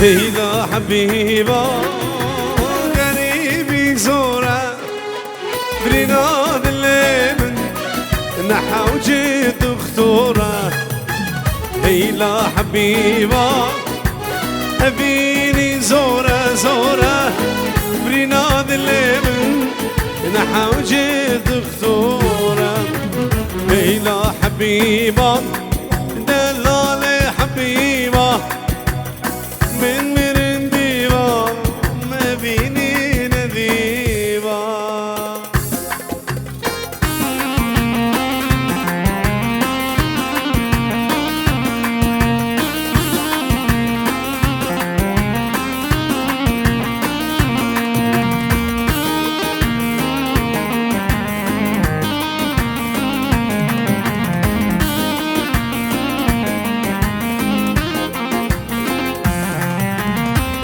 هيدا حبيبة قريبي زورة بريناد الليمن نحا وجيت اختورة هيلا حبيبة أبيني زورة زورة بريناد الليمن نحا وجيت اختورة هيلا حبيبة دلالي حبيبة من مرنديبة ما بيني نذيبة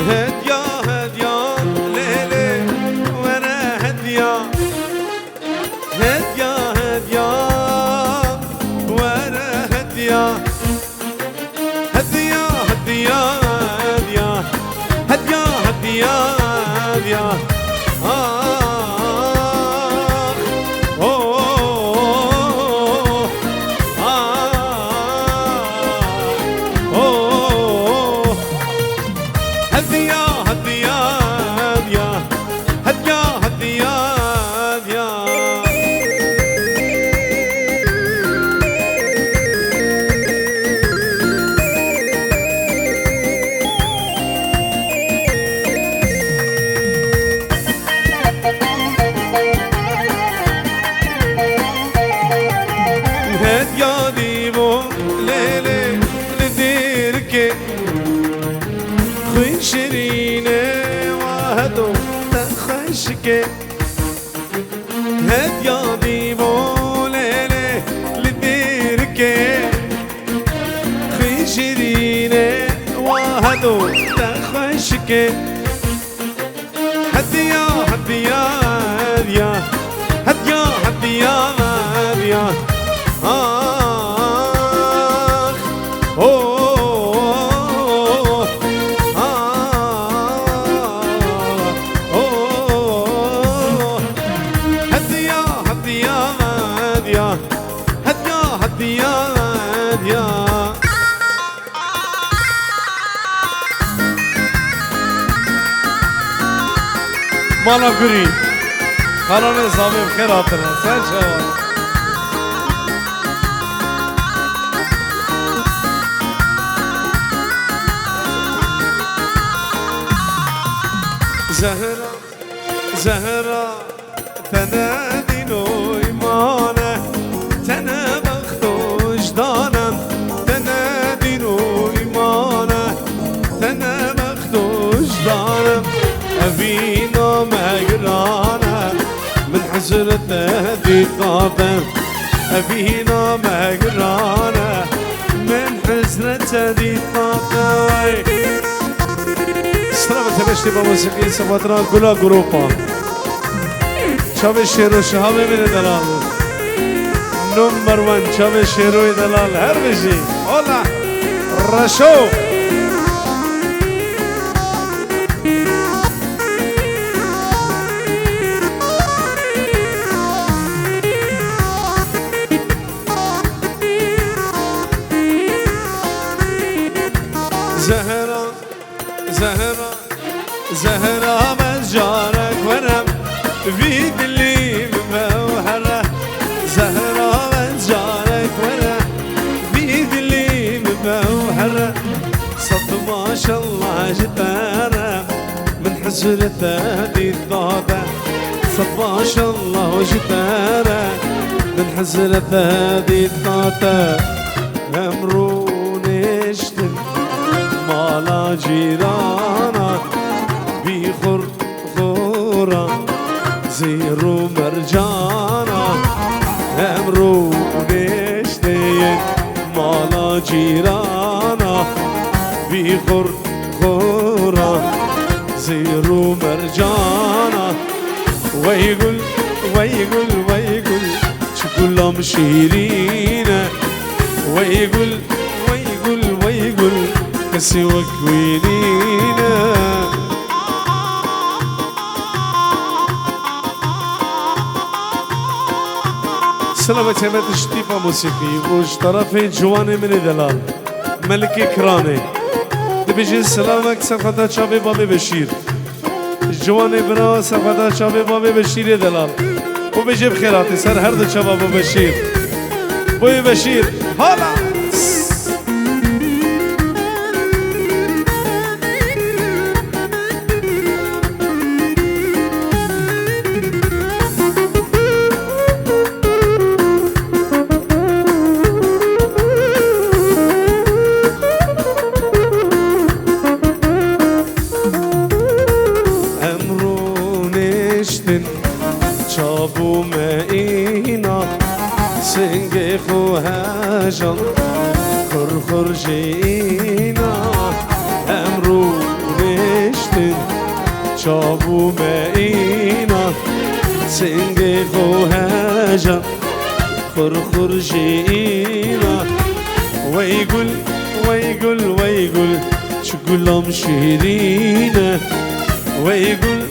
هديا هديا ليلي وانا هديا هديا هديا وانا هديا هديا هديا هديا هديا هديا هديا هديا هديا هديا هديا هديا هديا هديا ديبو ليلي لديركي خشريني وهدو تخشكي هديا ديبو ليلي لديركي خشريني وهدو تخشكي هديا هديا هديا هديا هديا هديا هديا هديا هديا مانا قري خلوني صابي بخير عطرنا سهل شوال زهرة زهرة تنادي له إيمانه تنا بختوش دانم تنادي له إيمانه تنا بختوش دانم أبينا مهجرانه من حزرته دي طابم أبينا مهجرانه من حزرته دي طابم سلامة بشتي بموسيقى سفاتنا كلها جروبا شاب الشيرو شهامي من دلال نمبر 1 شاب الشيرو دلال هر بشي هلا رشو زهرة زهرة زهرة مجارك ونم في دلي مبوحرة زهرة مجارك ونم في دلي مبوحرة صد ما شاء الله جدارة من حزرته دي الضابة صد ما شاء الله جدارة من حزرته دي الضابة امروني اشتم مالا جيرانا بيخور خورا زيرو مرجانا امرو نشتين مالا جيرانا بيخور خورا زيرو مرجانا ويقول ويقول ويقول شكلهم شيرينة ويقول ويقول ويقول كسي وكوينينا سلامة همت اشتيفا موسيقي وش طرفي جواني من دلال ملكي كراني دبيجي سلامك سفتا شابي بابي بشير جواني برا سفتا شابي بابي بشير دلال وبيجي بخيراتي سر هرد شباب بشير بوي بشير هلا چابو مینا سنگ خوهجان خور جینا امرو نشتن چابو مینا سنگ خوهجان خور جینا ويقول ويقول ويقول شقولهم شيرينه ويقول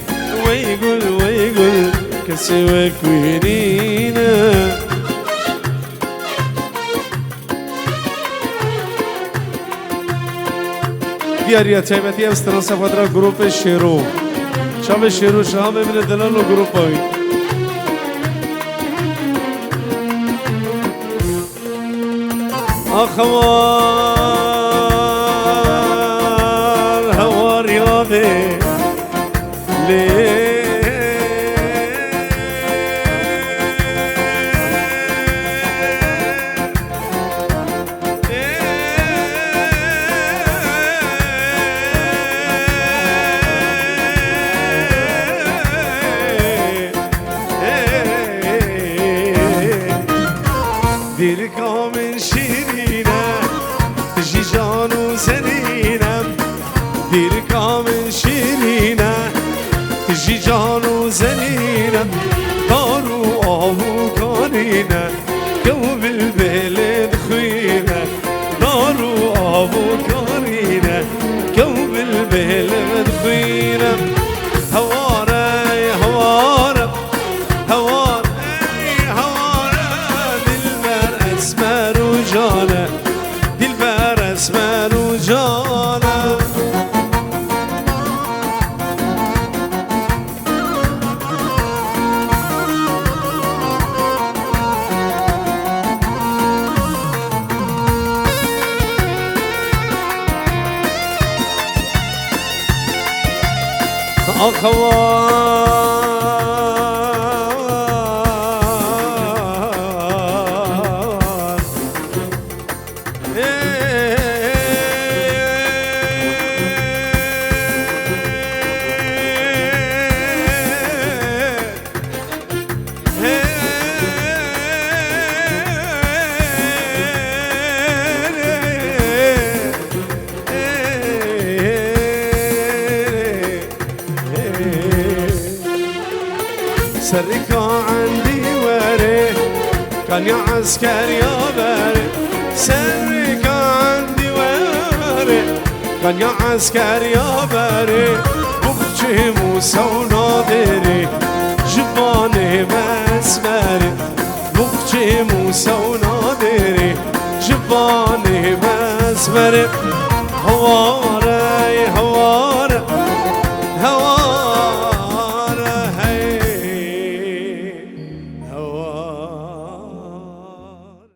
ويقول ويقول كسوك وينينا دیاریا تایبتی استران سفادرا گروپ شیرو شام شیرو شام من دلال و گروپ هایی آخوار هوار یاده لی دل کامل شیرینم تجی جانو زنینم دل کامل شیرینم تجی جانو زنینم دارو آبو کارینم جو بالبلد خوینم دارو آبو کارینم جو بالبلد خوینم هواره هواره هواره جانه دلبر اسمر و جانه آخوان سركا عندي وري كان يا عسكر يا باري سركا عندي وري كان يا عسكر يا باري بخشي موسى وناظري جباني مسمري بخشي موسى وناظري جباني مسمري هوار